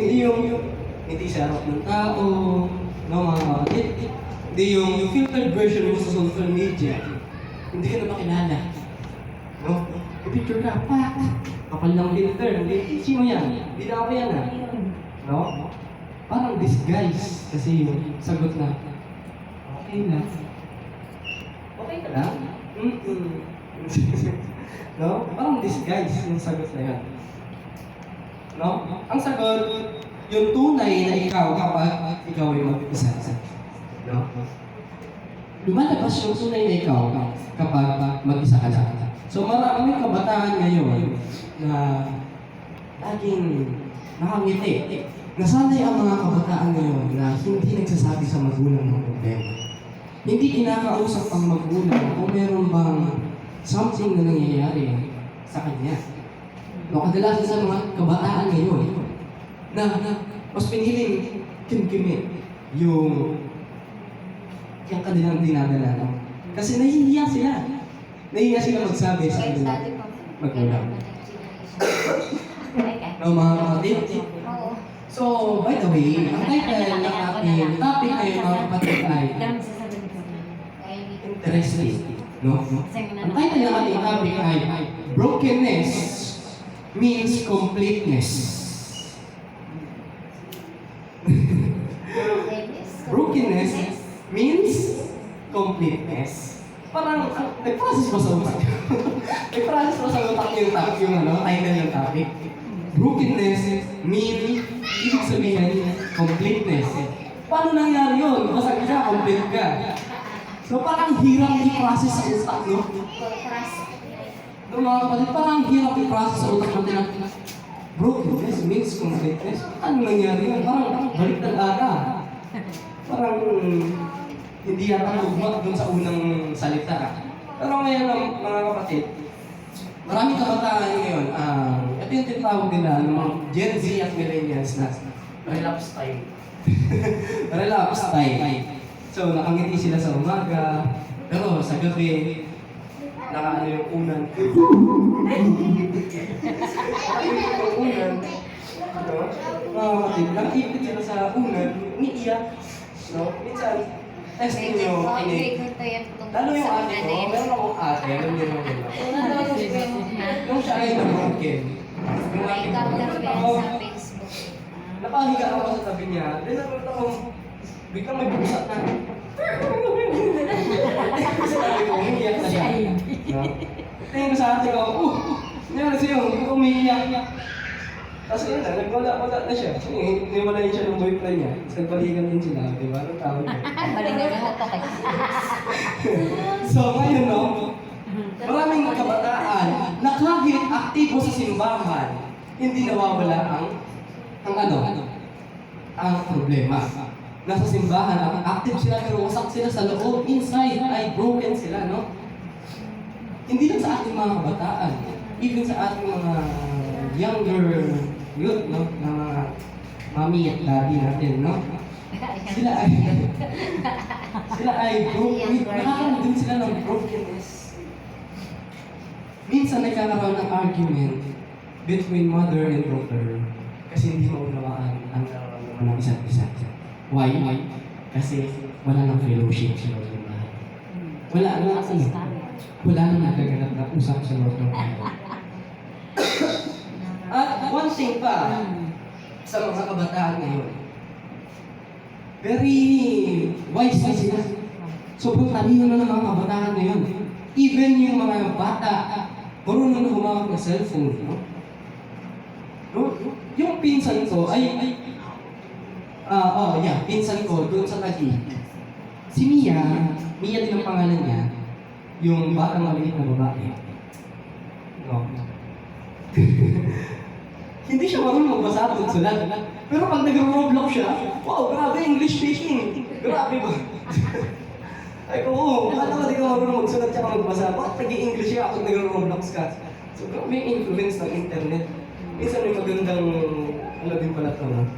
Hindi yung ngiti sa harap ng tao, no, mga kapatid. Hindi yung filtered version mo sa social media. Hindi ka na makilala. No? I-picture ka, kapal ng filter. Hindi, sino yan? Hindi na ako yan, ha? No? Parang disguise. Kasi yung sagot na, okay lang. Okay ka lang? No? Parang disguise yung sagot na yan. No? Ang sagot, yung tunay na ikaw kapag ikaw ay mag-isa. No? Lumalabas yung tunay na ikaw kapag mag-isa ka lang. So maraming kabataan ngayon na laging nakangiti. Nasanay ang mga kabataan ngayon na hindi nagsasabi sa magulang ng problema. Hindi kinakausap ang magulang kung meron bang something na nangyayari sa kanya. No, kadalasan sa mga kabataan ngayon na mas piniling kimkimin yung kanilang dinadala. No? Kasi nahihiya sila. Nahihiya sila magsabi sa kanilang magulang. No, mga kapatid. So, by the way, ang title ng ating topic ngayon, mga kapatid, ay interesting. No? Ang title ng ating topic ay brokenness means completeness. Brokenness means completeness. Parang, nag-process ba sa utak? Nag-process ba sa utak yung topic, yung title ng topic? Brokenness means, ibig sabihin, completeness. Paano nangyari yun? Basag ka, complete ka. So parang hirap i-process sa utak, no? Mga kapatid, parang hirap i-process sa utak natin ang brokenness means completeness. Ano nangyari yun? Parang balik ng ara. Parang hindi yata lugmag dun sa unang salita. Pero ngayon, mga kapatid, maraming kabataan ngayon, ito yung tinatawag nila ng mga Gen Z at Millennials na relapse time. Relapse time. So, nakangiti sila sa umaga, pero sa gabi, nakaano yung unan. Yung unan. Mga kapatid, nakipit sila sa unan, umiiyak. No? Minsan, testing nyo, lalo yung ate ko, meron akong ate, alam niyo naman yun. Nung siya ay na-broken, yung ate ko, napahiga ako sa tabi niya, then napunta ko, biglang may bugsak na. Kasi sabi ko, umiiyak na siya. Tingin ko sa ate ko, nangyari sa'yo, hindi ko umiiyak. Tapos yun na, nagwala-wala na siya. Niwalayin siya ng boyfriend niya. Tapos nagbalikan din sila, di ba? Anong tawag niya? Balikan na ito kay. So ngayon, no? Maraming kabataan na kahit aktibo sa simbahan, hindi nawawala ang problema. Nasa simbahan, active sila pero wasak sila sa loob. Inside ay broken sila, no? Hindi lang sa ating mga kabataan, even sa ating mga younger youth, no? Na mga mami at daddy natin, no? Sila ay broken. Nakakaroon din sila ng brokenness. Minsan nagkakaroon ng argument between mother and daughter kasi hindi maunawaan ang nararamdaman ng isa't isa. Why? Kasi wala nang fellowship sa Lord ng bahay. Wala nang nagaganap na usap sa Lord ng bahay. At one thing pa sa mga kabataan ngayon, very wise na sila. Sobrang talino na ng mga kabataan ngayon. Even yung mga bata, marunong na humawak ng cellphone, no? Yung pinsan ko pinsan ko doon sa Taguig. Si Mia din ang pangalan niya, yung batang maliit na babae. No? Hindi siya marunong magbasa at magsulat. Pero pag nag-Roblox siya, wow, grabe, English speaking. Grabe ba? Ay, oo, paano ka di ka marunong magsulat siya magbasa? Bakit nag-i-English siya kapag nag-Roblox ka? So, grabe yung influence ng internet. Minsan may magandang, din pala ito, no?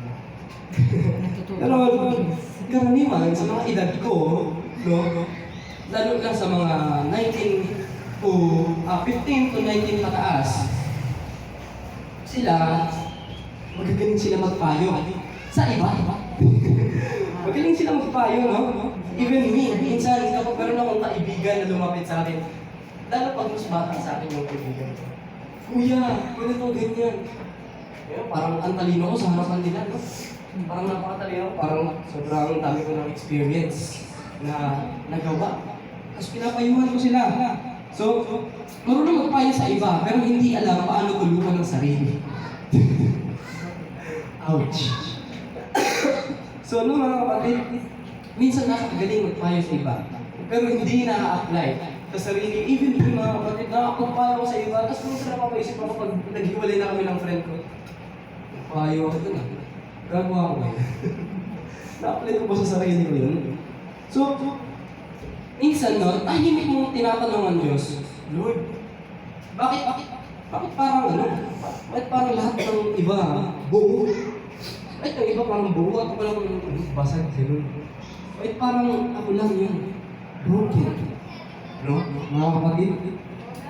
Pero, karaniwan sa mga edad ko, no? Lalo lang sa mga 15 to 19 pataas, sila, magagaling sila magpayo. Sa iba, magaling sila magpayo, no? Even me, minsan kapag meron akong kaibigan na lumapit sa akin, lalo pag mas bata sa akin yung kaibigan ko. Kuya, ganito, ganyan. Ayun, parang ang talino ko sa harapan nila, no? Parang napakatalino, parang sobrang dami ko ng experience na nagawa. Tapos pinapayuhan ko sila. So, marunong magpayo sa iba, pero hindi alam paano tulungan ng sarili. Ouch. So, ano mga kapatid, minsan nakakagaling magpayo sa iba, pero hindi na-apply sa sarili. Even yung mga kapatid, nakakapagpayo ko sa iba, tapos minsan napapaisip ako pag naghiwalay na kami ng friend ko. Payo ako dun ah. Gagawa ko ngayon. Na-apply ko ba sa sarili ko yun? So, minsan no, tahimik mong tinatanong ang Diyos, Lord, bakit parang ano? Bakit parang lahat ng iba buo? Bakit ang iba parang buo at walang basag ganun? Bakit parang ako lang yun? Broken. No? Mga kapatid.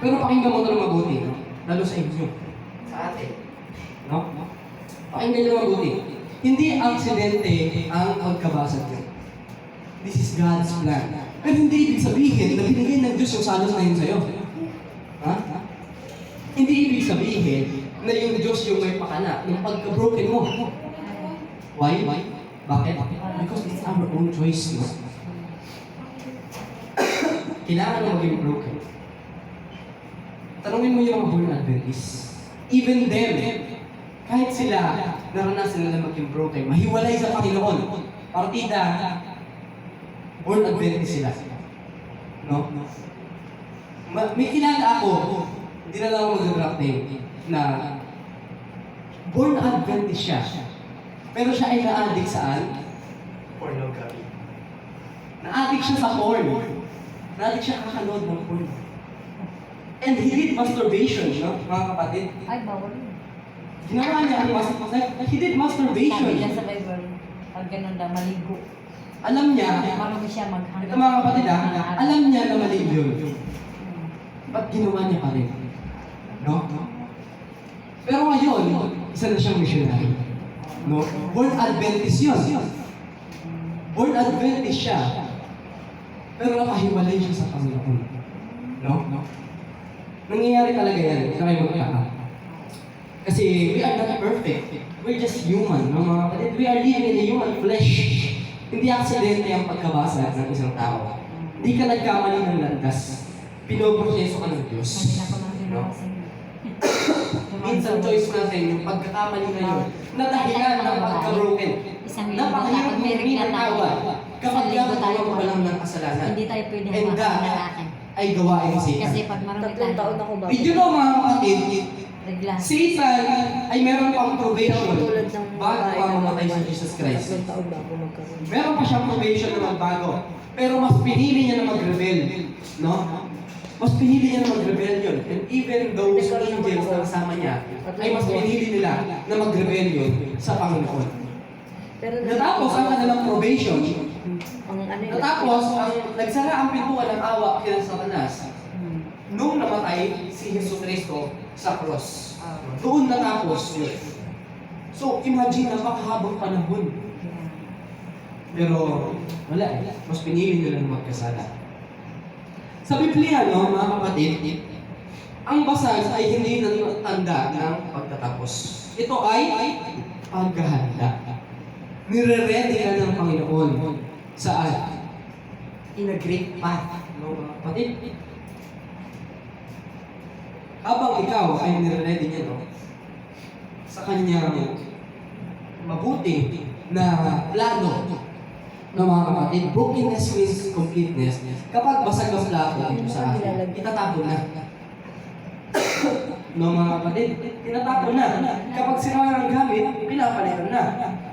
Pero pakinggan mo ito na mabuti. Lalo sa inyo. Sa atin. No? Pakinggan nyo na mabuti. Hindi aksidente ang pagkabasag nyo. This is God's plan. Pero hindi ibig sabihin na binigay ng Diyos yung salos na yun sa'yo. Ha? Hindi ibig sabihin na yung Diyos yung may pakana ng pagka-broken mo. Why? Bakit? Because it's our own choice, no? Kailangan na maging broken. Tanungin mo yung mga born Adventists. Even them, kahit sila, naranasan nila maging broken, mahiwalay sa Panginoon. Partida, born Adventist sila. No? May kilala ako, hindi na lang ako mag-drop name, na born Adventist siya. Pero siya ay na-addict saan? Pornography. Na-addict siya sa porn. Na-addict siya kakanood ng porn. And he did masturbation, no? Mga kapatid. Ay, bawal yun. Ginawa niya ang he did masturbation. Sabi niya sa Bible, pag ganun daw, maligo. Alam niya, Marami siya maghanggang. ito mga kapatid alam niya na mali yun. Ba't ginawa niya pa rin? No? Pero ngayon, isa na siyang missionary. No? Born Adventist yun. Born Adventist siya. Pero nakahiwalay siya sa Panginoon. No? Nangyayari talaga yan. Ito kayo magkaka. Kasi we are not perfect. We're just human. No, mga kapatid? We are living in a human flesh. Hindi aksidente ang pagkabasa ng isang tao. Hindi ka nagkamali ng landas. Pinoproseso ka ng Diyos. No? Minsan choice natin yung pagkakamali na yun na dahilan ng pagka-broken. Napakahirap mong pinatawad kapag gagawa mo pa lang ng kasalanan. Hindi tayo pwede And that hawakan ay gawain ni Satan. kasi pag marami tayo, Did you know mga kapatid, regla. Satan ay meron pang probation Tulad ng bago pa mamatay si Jesus Christ. 3 taon bago magkaroon. Meron pa siyang probation na magbago. Pero mas pinili niya na mag-rebel. No? Mas pinili niya na mag-rebellion. And even those angels na kasama niya, ay mas pinili nila na mag-rebellion sa Panginoon. Pero Natapos ang kanilang probation. ang ano yun, Natapos, ang nagsara ang pintuan ng awa kina Satanas nung namatay si Jesu Cristo sa cross. Doon natapos yun. So, imagine, napakahabang panahon. Pero, wala eh. Mas pinili nila na magkasala. Sa Biblia, no, mga kapatid, ang basag ay hindi tanda ng pagtatapos. Ito ay paghahanda. Nire-ready ka ng Panginoon. Saan? In a great path. No, mga kapatid? Habang ikaw ay nire-ready niya, no, sa kanyang mabuti na plano, no, mga kapatid, brokenness means completeness. Kapag basag ang plano dito sa akin, itatapon na. No, mga kapatid, tinatapon na. Kapag sira ang gamit, pinapalitan na.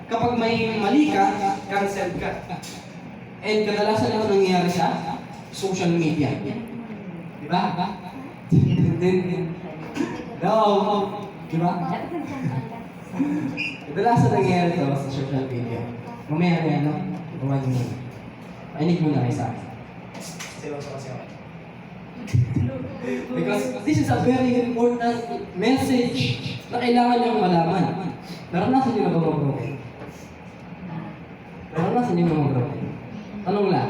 Kapag may mali ka, cancel ka. And kadalasan ito nangyayari sa social media. Diba? No. Diba? Kadalasan nangyayari ito sa social media. Mamaya na yan, no? Gawa nyo muna. Painig muna kayo sa akin. Seryoso kasi ako. Because this is a very important message na kailangan niyong malaman. Naranasan niyo na ba mag-broken? Naranasan niyo na mag-broken? Tanong lang.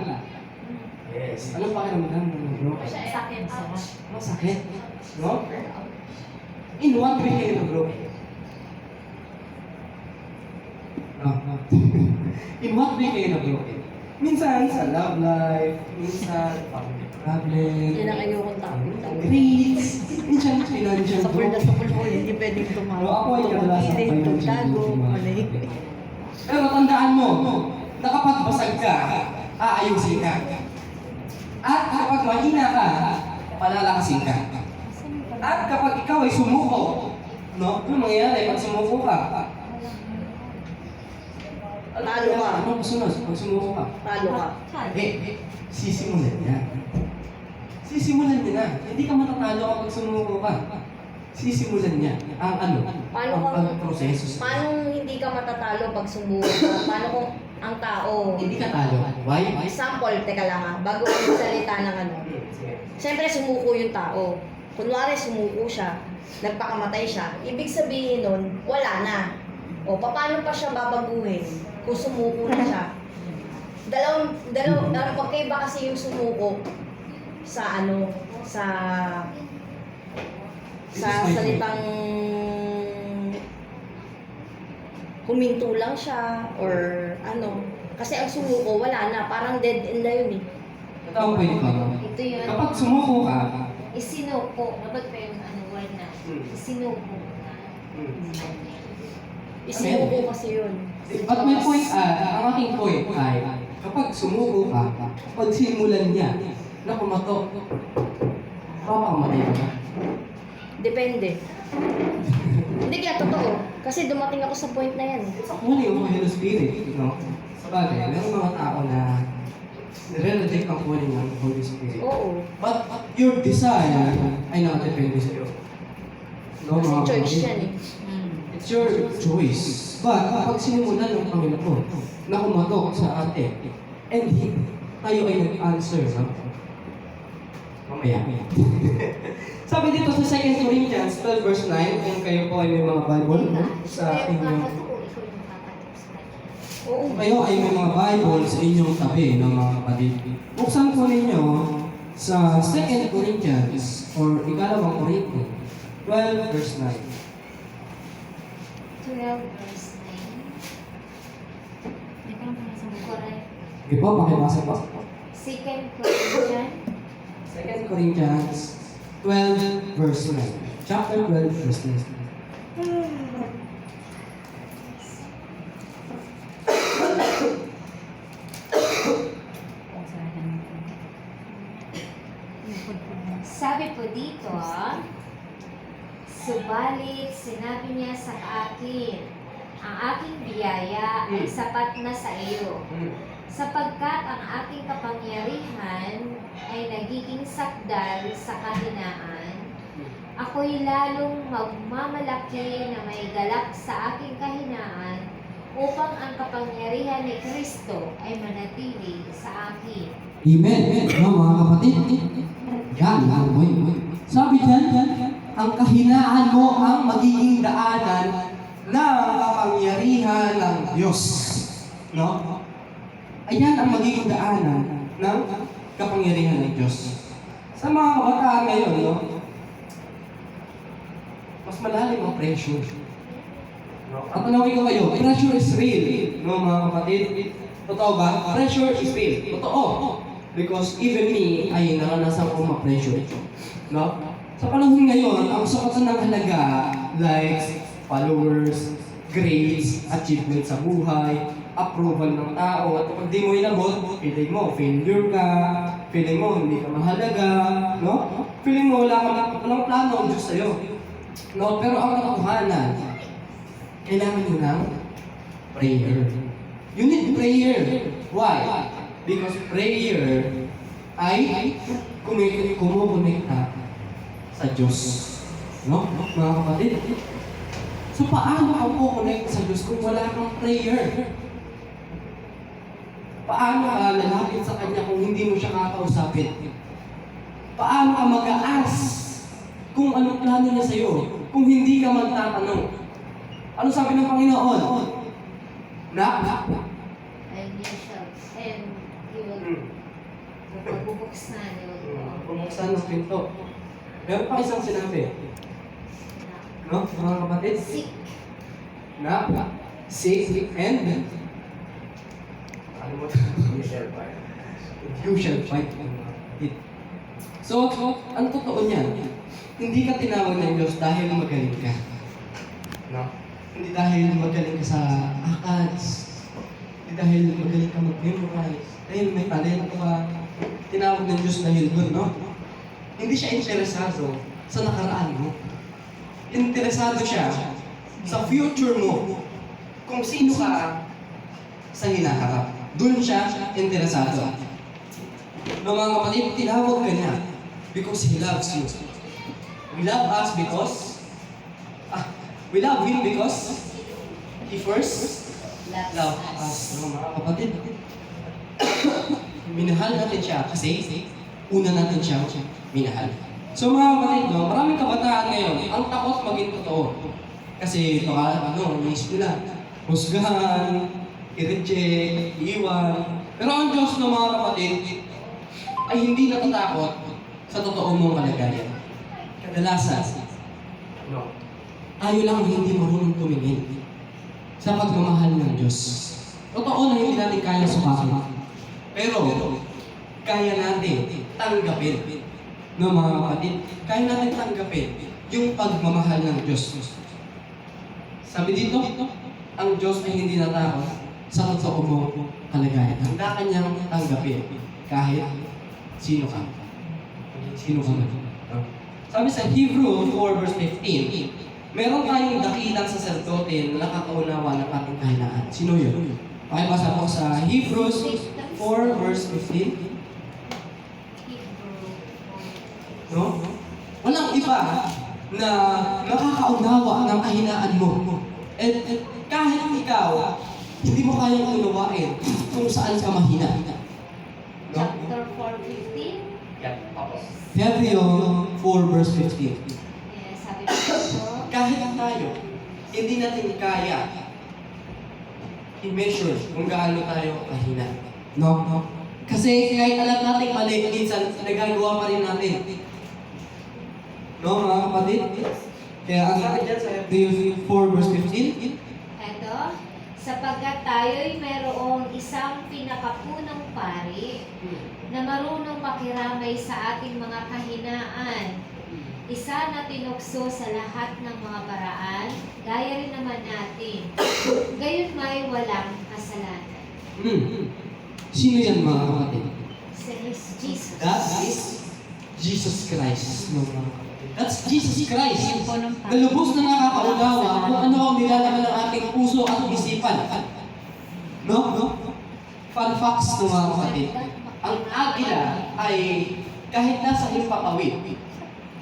Yes. Anong pakiramdam ng mag-broken? Sakit. Masakit. No? In what way kayo na-broken? No. In what way kayo na-broken? Minsan sa love life, minsan family problem, Yan ang ayokong topic. grades, minsan financial Sapul na sapul mo, hindi pwedeng Pero ako ay kadalasan Tumagilid, tagtago, mali. Pero tandaan mo, na kapag basag ka, aayusin ka. At kapag mahina ka, palalakasin ka. At kapag ikaw ay sumuko, no? Ano mangyayari pag sumuko ka? Talo ka. Anong kasunod pag sumuko ka? Talo ka. Sisimulan niya. Sisimulan niya na. Hindi ka matatalo kapag sumuko ka. Sisimulan niya ang ano? Paano ang proseso. Paano hindi ka matatalo pag sumuko ka? Paano kung ang tao... Hindi ka talo. Why? Example, teka lang ha, bago ako salita ng ano. Siyempre sumuko yung tao. Kunwari sumuko siya, nagpakamatay siya, ibig sabihin nun, wala na. O, paano pa siya babaguhin kung sumuko na siya? Magkaiba kasi yung sumuko sa ano, sa salitang huminto lang siya or ano. Kasi ang sumuko, wala na. Parang dead end na yun eh. Ito ang pwede ka. Ito yun. Kapag sumuko ka, Isinuko. Dapat pa yung ano word na. Isinuko na. Isinuko kasi yun. But my point, ang aking point ay, kapag sumuko ka, pag simulan niya na kumatok, papakamatay ka ba? Depende. Hindi kaya totoo. Kasi dumating ako sa point na yan. Actually, yung Holy Spirit, no? Sabagay, meron mga tao na nire-reject ang calling ng Holy Spirit. Oo. But your desire ay nakadepende sa'yo. No, Kasi mga choice kapatid? yan eh. It's your choice. But kapag sinimulan ng Panginoon na kumatok sa atin, and tayo ay nag-answer, no? Mamaya. Sabi dito sa 2 Corinthians 12 verse 9, kung kayo po ay may mga Bible sa inyong... Oo. Kayo ay may mga Bible sa inyong tabi ng mga kapatid. Buksan po ninyo sa 2 Corinthians or ikalawang Corinthians 12 verse 9. 12 verse 9. Correct. Okay po, pakibasa po. 2 Corinthians 2 Corinthians 12 verse 9. Chapter 12 verse 9. Sabi po dito, subalit sinabi niya sa akin, ang aking biyaya ay sapat na sa iyo, sapagkat ang aking kapangyarihan ay nagiging sakdal sa kahinaan. Ako'y lalong magmamalaki na may galak sa aking kahinaan upang ang kapangyarihan ni Kristo ay manatili sa akin. Amen. No, mga kapatid? Yan, yan, boy. Sabi dyan, ang kahinaan mo ang magiging daanan ng kapangyarihan ng Diyos. No? Ayan ang magiging daanan ng kapangyarihan ng Diyos. Sa mga kabataan ngayon, no? Mas malalim ang pressure. No? At tanawin ko kayo, pressure is real. No, mga kapatid? Totoo ba? Pressure is real. Totoo. Because even me ay naranasan ko ma-pressure. No? Sa panahon ngayon, ang sukatan ng halaga, likes, followers, grades, achievement sa buhay, approval ng tao, at kapag di mo inabot, feeling mo, failure ka, feeling mo, hindi ka mahalaga, no? Feeling mo, walang plano ang Diyos sa'yo. No? Pero ang katotohanan, kailangan nyo ng prayer. You need prayer. Why? Because prayer ay kumukonekta sa Diyos. No? Mga kapatid. So paano ka kukonekta sa Diyos kung wala kang prayer? Paano ka lalapit sa Kanya kung hindi mo siya kakausapin? Paano ka mag-a-ask kung anong plano niya sa'yo kung hindi ka magtatanong? Ano sabi ng Panginoon? Na? And you will magbubuksan. Bumuksan ng pinto. Meron pa isang sinabi. No? Mga kapatid? Seek. Na? Seek and ano mo ito? You shall find. So, ang totoo niyan, hindi ka tinawag ng Diyos dahil magaling ka. No? Hindi dahil magaling ka sa ACADS. Hindi dahil magaling ka mag-memorize. Dahil may talento ka. Tinawag ng Diyos na yun doon, no? Hindi siya interesado sa nakaraan mo. Interesado siya sa future mo. Kung sino ka sa hinaharap. Doon siya interesado. No, mga kapatid, tinawag ka niya because He loves you. We love us because we love Him because He first loved us. No, mga kapatid. Minahal natin siya kasi una natin siya minahal. So mga kapatid, no, maraming kabataan ngayon, ang takot maging totoo. Kasi baka, inisip nila, husgahan, i-reject, iiwan. Pero ang Diyos ng mga kapatid ay hindi natatakot sa totoo mong kalagayan. Kadalasan, tayo lang hindi marunong tumingin sa pagmamahal ng Diyos. Totoo na hindi natin kaya sumakin. Pero, kaya natin tanggapin. No, mga kapatid, kaya natin tanggapin yung pagmamahal ng Diyos. Sabi dito, ang Diyos ay hindi natakot sa totoo mong kalagayan. Handa kanyang tanggapin kahit sino ka. Sino ka man. Sabi sa Hebrews 4 verse 15, meron tayong dakilang saserdote na nakakaunawa ng ating kahinaan. Sino yun? Pakibasa po sa Hebrews 4 verse 15. No? Walang iba na nakakaunawa ng kahinaan mo. At kahit ikaw, hindi mo kayang unawain kung saan ka mahina. No? Chapter 4:15. Hebrews 4 verse 15. Sabi ko ito. Kahit tayo, hindi natin kaya i-measure kung gaano tayo kahina. No? Kasi kahit alam natin mali, minsan nagagawa pa rin natin. No, mga kapatid? Kaya ang sabi dyan sa Hebrews 4 verse 15, Ito, sapagkat tayo'y mayroong isang pinakapunong pari na marunong makiramay sa ating mga kahinaan. Isa na tinukso sa lahat ng mga paraan, gaya rin naman natin. Gayon may walang kasalanan. Sino yan, mga kapatid? Says Jesus. That is Jesus Christ. No, mga kapatid. That's Jesus Christ. Na lubos na nakakaunawa kung ano ang nilalaman ng ating puso at isipan. No? Fun facts no, mga kapatid. Ang agila ay kahit nasa himpapawid,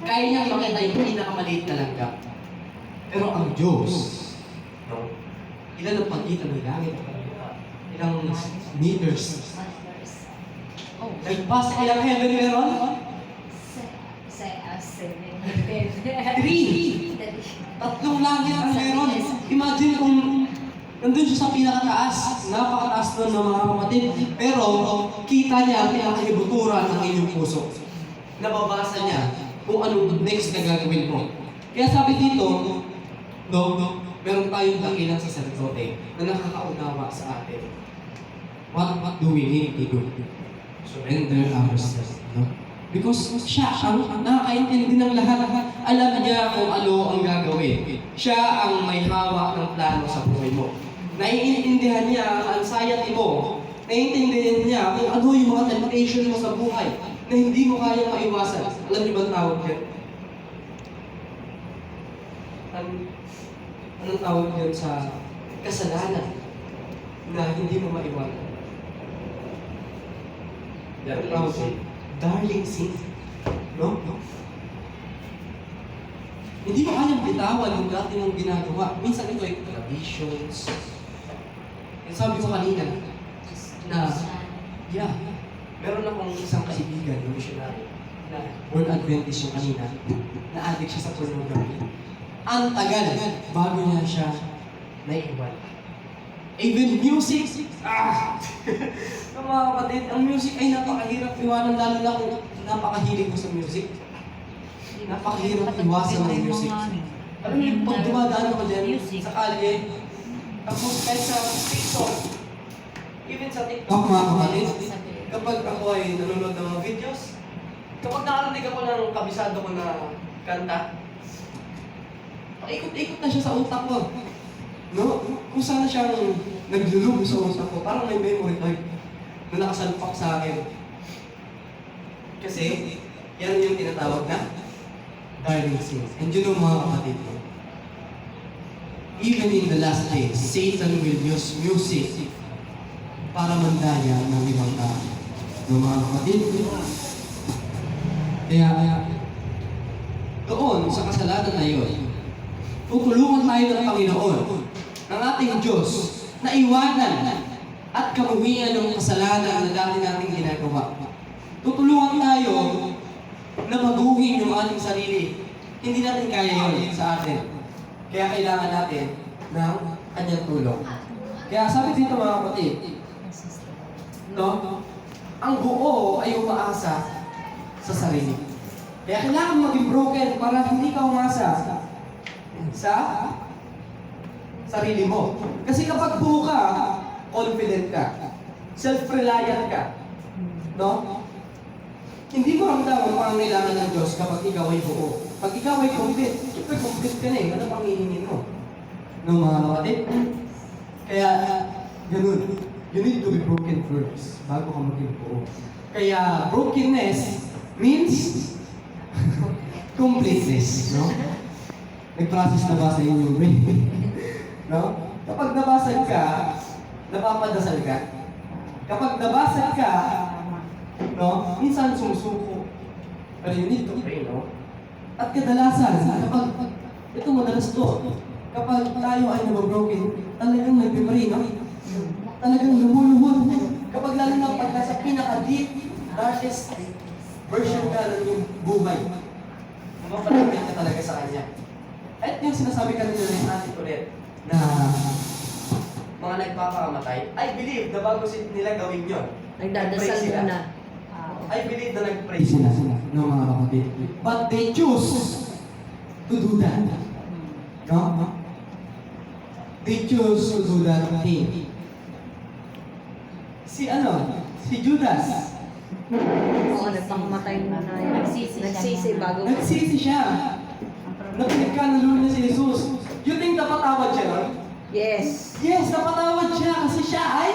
kaya niyang makita yung pinakamaliit na langgam. Pero ang Diyos, ilan ang pagitan ng langit? Ilang meters? Nagpas ilang heaven meron? Three! Tatlong langit ang meron. Imagine kung nandun siya sa pinakataas. Napakataas doon ng mga kapatid. Pero kita niya ang pinakahibuturan ng inyong puso. Nababasa niya kung anong next na gagawin mo. Kaya sabi dito, meron tayong dakilang saserdote na nakakaunawa sa atin. What do we need to do? Surrender ourselves. No? Because siya ang nakakaintindi ng lahat. Alam niya kung ano ang gagawin. Siya ang may hawak ng plano sa buhay mo. Naiintindihan niya ang anxiety mo. Naiintindihan niya kung ano yung mga temptation mo sa buhay na hindi mo kaya maiwasan. Alam niyo ba ang tawag yan? Anong tawag yan sa kasalanan na hindi mo maiwasan? Darling sin. No? Hindi mo kayang bitawan yung dati mong ginagawa. Minsan ito ay traditions. Yung sabi ko kanina, na, meron akong isang kaibigan, yung missionary, na World Adventist yung kanina, na-addict siya sa pornography. Ang tagal bago niya siya naiiwan. Even music, Yung mga kapatid, ang music ay napakahirap iwanan, lalo na kung napakahilig ko sa music. Napakahirap iwasan ng music. Alam niyo, pag dumadaan ako dyan sa kalye, tapos kahit sa TikTok, even sa TikTok mga kapatid, kapag ako ay nanonood ng mga videos, kapag nakarinig ako ng kabisado ko na kanta, paikot-ikot na siya sa utak ko. No? Kung sana siyang naglulubog sa utak ko, parang may memory card na nakasalpak sa akin. Kasi, yan yung tinatawag na darling sins. And you know mga kapatid ko, even in the last days, Satan will use music para mandaya ng ibang tao. No mga kapatid? Kaya, doon sa kasalanan na yun, tutulungan tayo ng Panginoon, ng ating Diyos, na iwanan at kamuhian ng kasalanan na dati nating ginagawa. Tutulungan tayo na baguhin yung ating sarili. Hindi natin kaya yun sa atin. Kaya kailangan natin ng kanyang tulong. Kaya sabi dito mga kapatid, no? Ang buo ay umaasa sa sarili. Kaya kailangan maging broken para hindi ka umasa sa sarili mo. Kasi kapag buo ka, confident ka, self-reliant ka, no? Hindi mo ramdam ang pangangailangan ng Diyos kapag ikaw ay buo. Pag ikaw ay complete, siyempre complete ka na eh. Ano pang hihingin mo? No, mga kapatid? Kaya, ganun. You need to be broken first bago ka maging buo. Kaya, brokenness means completeness, no? Nag-process na ba sa inyong brain? No? Kapag nabasag ka, napapadasal ka. Kapag nabasag ka, no? Minsan sumusuko. Pero you need to pray, no? At kadalasan, kapag, ito madalas to, kapag tayo ay nababroken, talagang nagpipray, no? Talagang lumuluhod. Kapag lalo na pag nasa pinaka-deep, darkest version ka ng yung buhay, mapalapit ka talaga sa Kanya. At yung sinasabi kanina ng ating ulit, na mga nagpapakamatay, I believe na bago nila gawin yun, Nagdadasal muna. I believe na nag-pray sila, no mga kapatid. But they choose to do that. No? They choose to do that thing. Si Judas. Oo, nagpakamatay muna yan. Nagsisi bago. Nagsisi siya. Napinagkanulo niya si Jesus. You think napatawad siya, no? Yes. Yes, napatawad siya kasi siya ay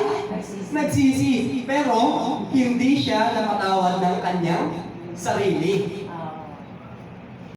nagsisi. Pero, hindi siya napatawad ng kanyang sarili.